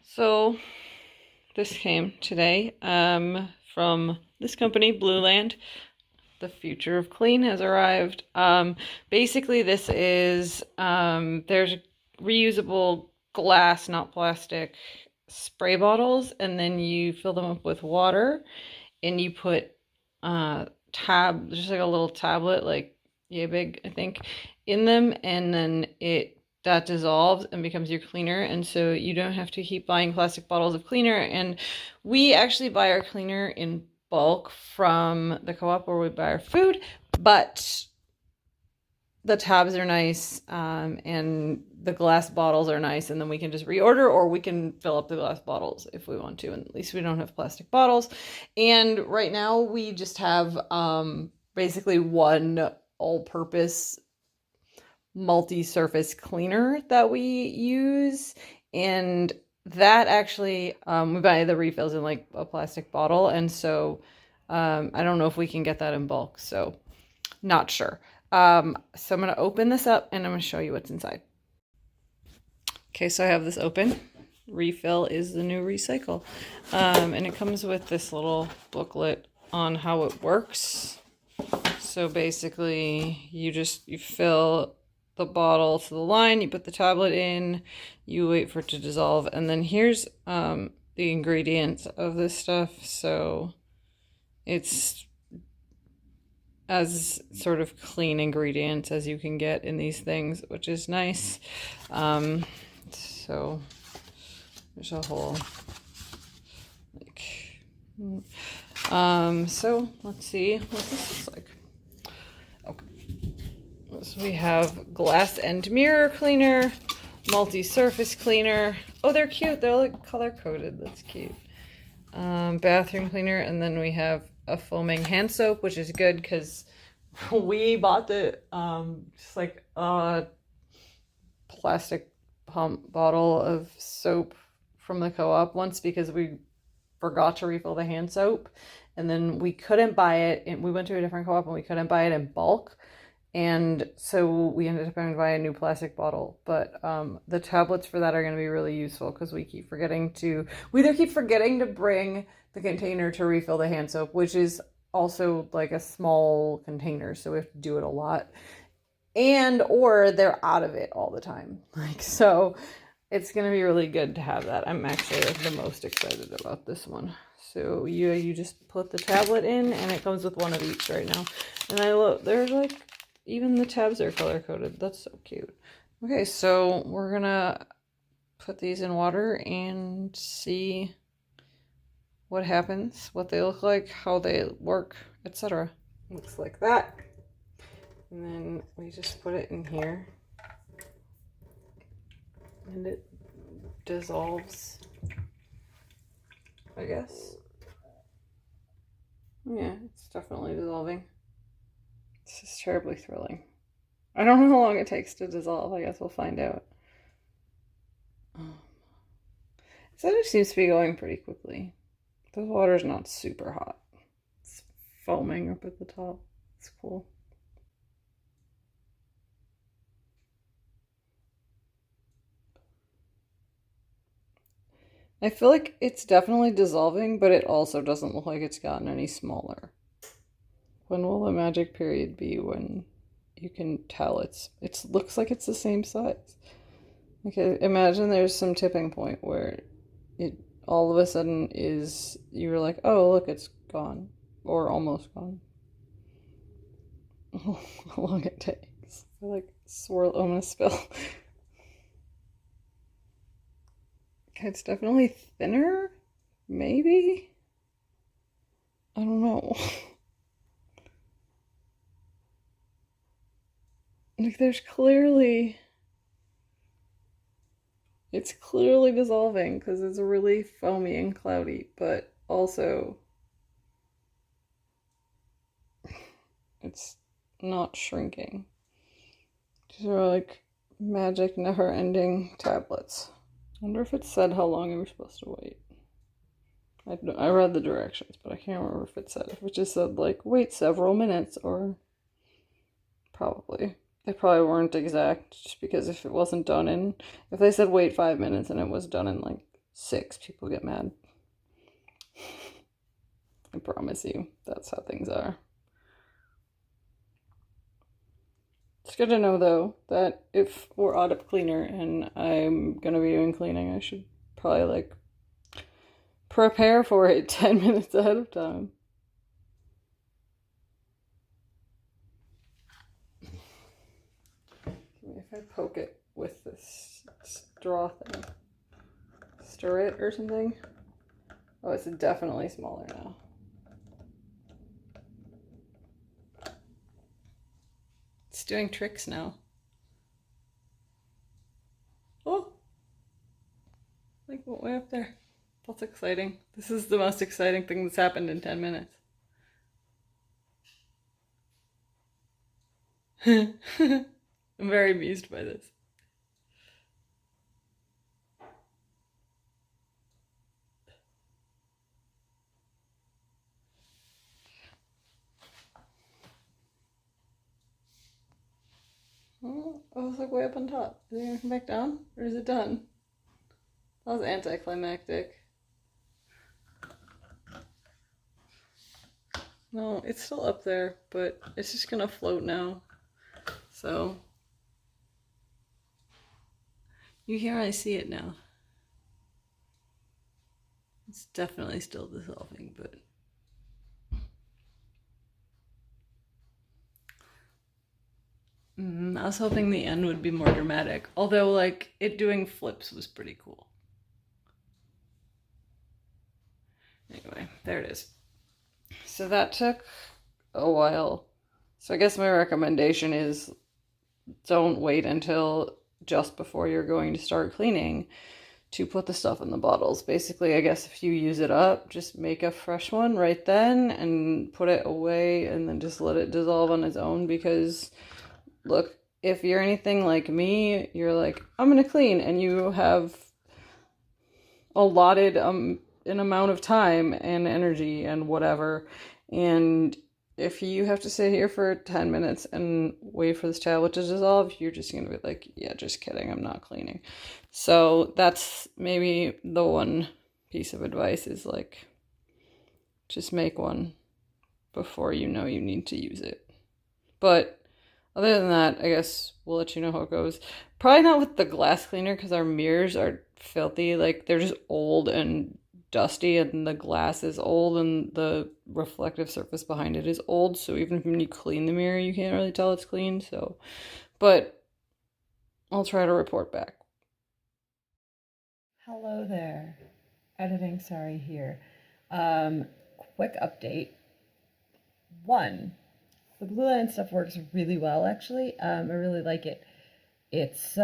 So this came today from this company, Blueland. The future of clean has arrived. Basically, this is there's reusable glass, not plastic, spray bottles, and then you fill them up with water, and you put just like a little tablet, like yay big, I think, in them, and then that dissolves and becomes your cleaner, and so you don't have to keep buying plastic bottles of cleaner. And we actually buy our cleaner in bulk from the co-op where we buy our food, but the tabs are nice, and the glass bottles are nice, and then we can just reorder, or we can fill up the glass bottles if we want to, and at least we don't have plastic bottles. And right now we just have basically one all-purpose multi-surface cleaner that we use, and that actually we buy the refills in like a plastic bottle, and so I don't know if we can get that in bulk, so not sure. So I'm going to open this up and I'm going to show you what's inside. Okay, so I have this open. Refill is the new recycle. And it comes with this little booklet on how it works. So basically you fill the bottle to the line, you put the tablet in, you wait for it to dissolve, and then here's the ingredients of this stuff. So it's as sort of clean ingredients as you can get in these things, which is nice. So there's a whole so let's see what this looks like. Okay, so we have glass and mirror cleaner, multi-surface cleaner. Oh, they're cute. They're like color-coded. That's cute. Bathroom cleaner, and then we have a foaming hand soap, which is good because we bought the just like a plastic pump bottle of soap from the co-op once because we forgot to refill the hand soap, and then we couldn't buy it, and we went to a different co-op and we couldn't buy it in bulk, and so we ended up having to buy a new plastic bottle. But the tablets for that are going to be really useful because we either keep forgetting to bring the container to refill the hand soap, which is also like a small container, so we have to do it a lot, or they're out of it all the time. So it's going to be really good to have that. I'm actually the most excited about this one. So you just put the tablet in, and it comes with one of each right now. And I love, they're like, even the tabs are color-coded. That's so cute. Okay, so we're going to put these in water and see what happens, what they look like, how they work, etc. Looks like that. And then we just put it in here. And it dissolves, I guess. Yeah, it's definitely dissolving. This is terribly thrilling. I don't know how long it takes to dissolve. I guess we'll find out. So it seems to be going pretty quickly. The water's not super hot. It's foaming up at the top. It's cool. I feel like it's definitely dissolving, but it also doesn't look like it's gotten any smaller. When will the magic period be when you can tell it looks like it's the same size? Okay, imagine there's some tipping point where it all of a sudden you're like, oh, look, it's gone, or almost gone. How long it takes. I like swirl, I'm gonna spill. It's definitely thinner, maybe? I don't know. Like it's clearly dissolving because it's really foamy and cloudy, but also it's not shrinking. These are like magic never-ending tablets. I wonder if it said how long you were supposed to wait. I read the directions, but I can't remember if it said. If it just said, like, wait several minutes, or probably. They probably weren't exact, just because if it wasn't done in... If they said wait 5 minutes and it was done in, like, 6, people get mad. I promise you, that's how things are. It's good to know, though, that if we're out of cleaner and I'm gonna be doing cleaning, I should probably, like, prepare for it 10 minutes ahead of time. If I poke it with this straw thing, stir it or something. Oh, it's definitely smaller now. It's doing tricks now. Oh, like went way up there. That's exciting. This is the most exciting thing that's happened in 10 minutes. I'm very amused by this. Oh, I was like way up on top. Is it gonna come back down? Or is it done? That was anticlimactic. No, it's still up there, but it's just gonna float now. So you can really see it now. It's definitely still dissolving, but I was hoping the end would be more dramatic. Although, like, it doing flips was pretty cool. Anyway, there it is. So that took a while. So I guess my recommendation is don't wait until just before you're going to start cleaning to put the stuff in the bottles. Basically, I guess if you use it up, just make a fresh one right then and put it away and then just let it dissolve on its own, because look, if you're anything like me, you're like, I'm gonna clean, and you have allotted an amount of time and energy and whatever, and if you have to sit here for 10 minutes and wait for this tablet to dissolve, you're just gonna be like, yeah, just kidding, I'm not cleaning. So that's maybe the one piece of advice, is like, just make one before you know you need to use it. But other than that, I guess we'll let you know how it goes. Probably not with the glass cleaner, because our mirrors are filthy. Like, they're just old and dusty, and the glass is old, and the reflective surface behind it is old. So even when you clean the mirror, you can't really tell it's clean. So, but I'll try to report back. Hello there. Editing, sorry, here. Quick update. One, the Blueland stuff works really well, actually. I really like it. It's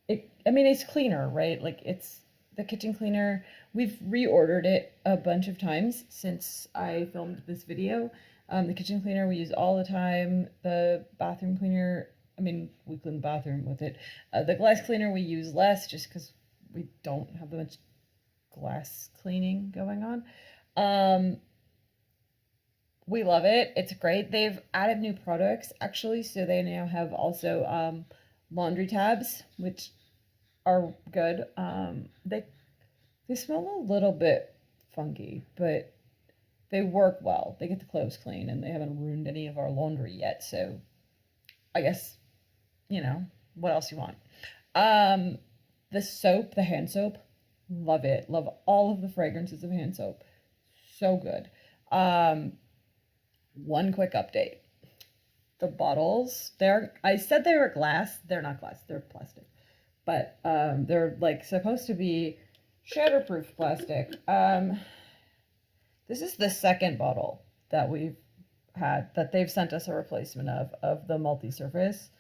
it's cleaner, right? Like, it's the kitchen cleaner. We've reordered it a bunch of times since I filmed this video. The kitchen cleaner we use all the time. The bathroom cleaner, we clean the bathroom with it. The glass cleaner we use less, just because we don't have that much glass cleaning going on. We love it. It's great. They've added new products, actually, so they now have also laundry tabs, which are good. They smell a little bit funky, but they work well. They get the clothes clean, and they haven't ruined any of our laundry yet. So I guess, what else you want? The soap, the hand soap, love it. Love all of the fragrances of hand soap. So good. One quick update. The bottles, I said they were glass. They're not glass, they're plastic. But they're like supposed to be shatterproof plastic. This is the second bottle that we've had that they've sent us a replacement of the multi-surface.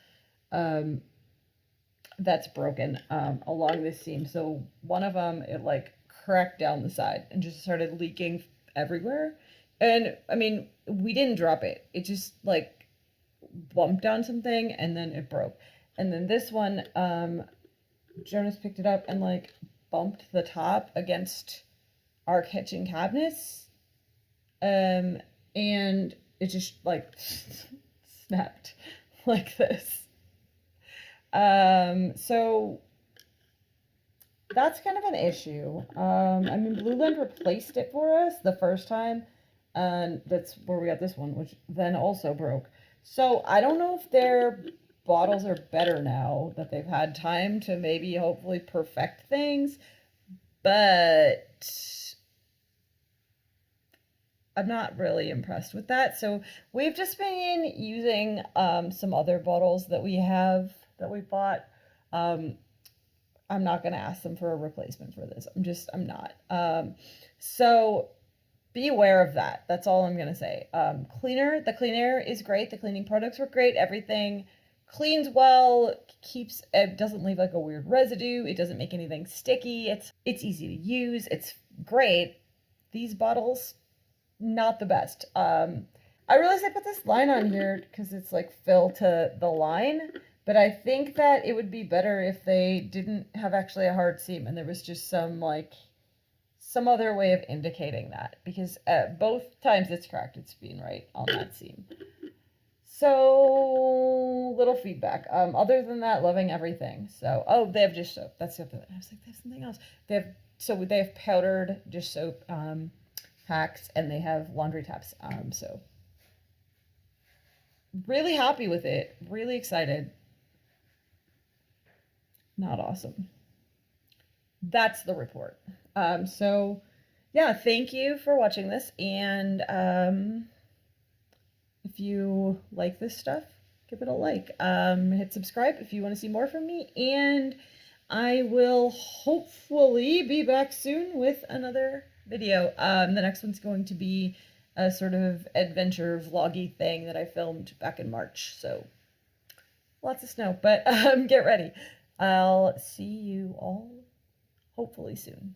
That's broken along this seam. So one of them, it like cracked down the side and just started leaking everywhere. And we didn't drop it. It just like bumped on something and then it broke. And then this one, Jonas picked it up and like bumped the top against our kitchen cabinets. And it just like snapped like this. So that's kind of an issue. I mean, Blueland replaced it for us the first time, and that's where we got this one, which then also broke. So I don't know if their bottles are better now that they've had time to maybe hopefully perfect things, but I'm not really impressed with that. So we've just been using some other bottles that we have that we bought. I'm not going to ask them for a replacement for this. I'm not. So be aware of that. That's all I'm going to say. The cleaner is great. The cleaning products were great. Everything cleans well, it doesn't leave like a weird residue. It doesn't make anything sticky. It's easy to use. It's great. These bottles, not the best. I realized I put this line on here because it's like fill to the line, but I think that it would be better if they didn't have actually a hard seam and there was just some other way of indicating that, because both times it's cracked, it's been right on that seam. So little feedback. Other than that, loving everything. So they have dish soap. That's the other thing. I was like, they have something else. They have powdered dish soap packs, and they have laundry tabs. So really happy with it. Really excited. Not awesome. That's the report. So yeah, thank you for watching this, and if you like this stuff, give it a like. Hit subscribe if you want to see more from me, and I will hopefully be back soon with another video. The next one's going to be a sort of adventure vloggy thing that I filmed back in March, so lots of snow, but get ready. I'll see you all hopefully soon.